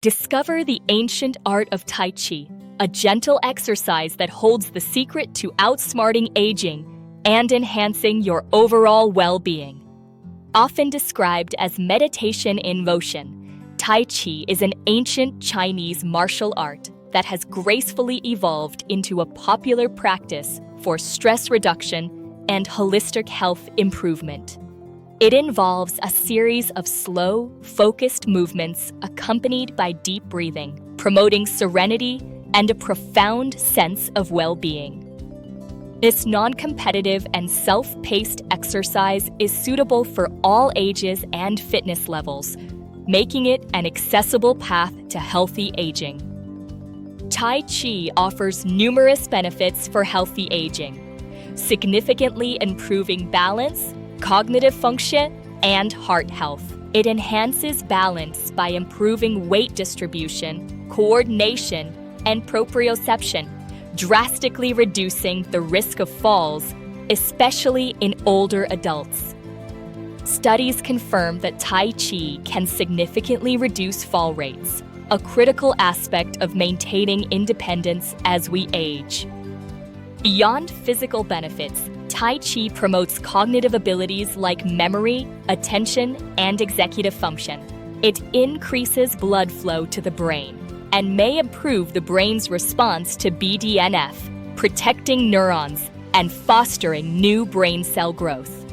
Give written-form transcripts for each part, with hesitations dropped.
Discover the ancient art of Tai Chi, a gentle exercise that holds the secret to outsmarting aging and enhancing your overall well-being. Often described as meditation in motion, Tai Chi is an ancient Chinese martial art that has gracefully evolved into a popular practice for stress reduction and holistic health improvement. It involves a series of slow, focused movements accompanied by deep breathing, promoting serenity and a profound sense of well-being. This non-competitive and self-paced exercise is suitable for all ages and fitness levels, making it an accessible path to healthy aging. Tai Chi offers numerous benefits for healthy aging, significantly improving balance, cognitive function, and heart health. It enhances balance by improving weight distribution, coordination, and proprioception, drastically reducing the risk of falls, especially in older adults. Studies confirm that Tai Chi can significantly reduce fall rates, a critical aspect of maintaining independence as we age. Beyond physical benefits, Tai Chi promotes cognitive abilities like memory, attention, and executive function. It increases blood flow to the brain and may improve the brain's response to BDNF, protecting neurons and fostering new brain cell growth.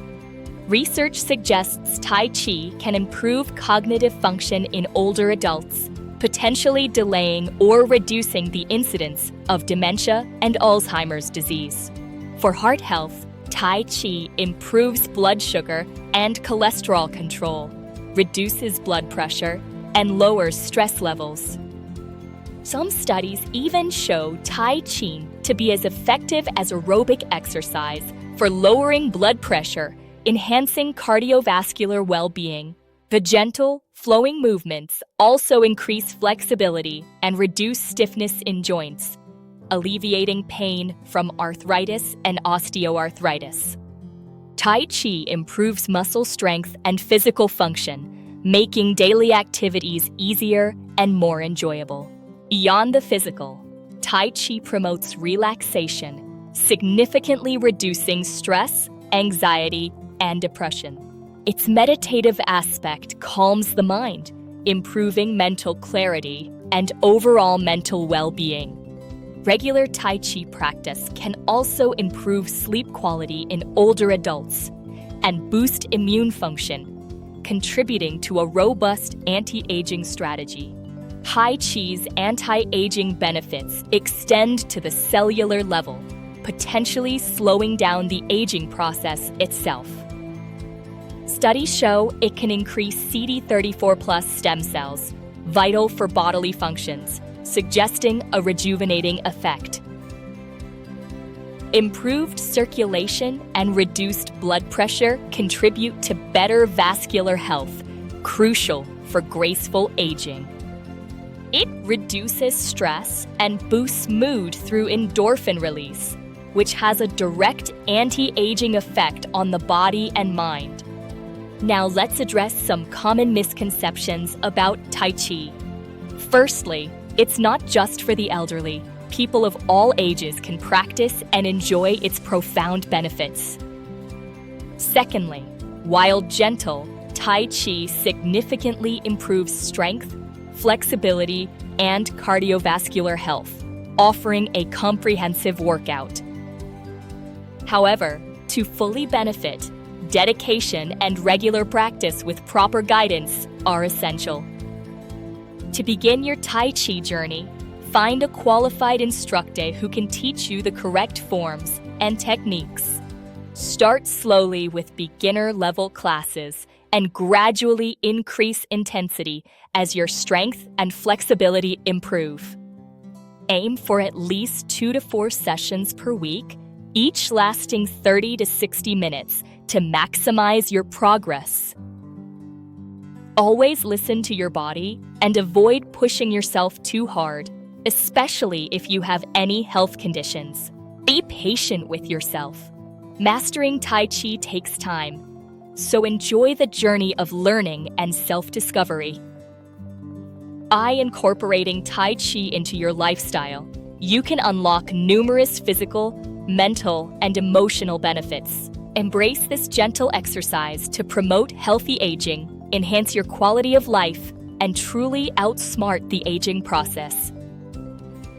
Research suggests Tai Chi can improve cognitive function in older adults, potentially delaying or reducing the incidence of dementia and Alzheimer's disease. For heart health, Tai Chi improves blood sugar and cholesterol control, reduces blood pressure, and lowers stress levels. Some studies even show Tai Chi to be as effective as aerobic exercise for lowering blood pressure, enhancing cardiovascular well-being. The gentle, flowing movements also increase flexibility and reduce stiffness in joints, alleviating pain from arthritis and osteoarthritis. Tai Chi improves muscle strength and physical function, making daily activities easier and more enjoyable. Beyond the physical, Tai Chi promotes relaxation, significantly reducing stress, anxiety, and depression. Its meditative aspect calms the mind, improving mental clarity and overall mental well-being. Regular Tai Chi practice can also improve sleep quality in older adults and boost immune function, contributing to a robust anti-aging strategy. Tai Chi's anti-aging benefits extend to the cellular level, potentially slowing down the aging process itself. Studies show it can increase CD34+ stem cells, vital for bodily functions, suggesting a rejuvenating effect. Improved circulation and reduced blood pressure contribute to better vascular health, crucial for graceful aging. It reduces stress and boosts mood through endorphin release, which has a direct anti-aging effect on the body and mind. Now let's address some common misconceptions about Tai Chi. Firstly, it's not just for the elderly. People of all ages can practice and enjoy its profound benefits. Secondly, while gentle, Tai Chi significantly improves strength, flexibility, and cardiovascular health, offering a comprehensive workout. However, to fully benefit, dedication and regular practice with proper guidance are essential. To begin your Tai Chi journey, find a qualified instructor who can teach you the correct forms and techniques. Start slowly with beginner-level classes and gradually increase intensity as your strength and flexibility improve. Aim for at least 2 to 4 sessions per week, each lasting 30 to 60 minutes to maximize your progress. Always listen to your body and avoid pushing yourself too hard, especially if you have any health conditions. Be patient with yourself. Mastering Tai Chi takes time, so enjoy the journey of learning and self-discovery. By incorporating Tai Chi into your lifestyle, you can unlock numerous physical, mental, and emotional benefits. Embrace this gentle exercise to promote healthy aging, enhance your quality of life, and truly outsmart the aging process.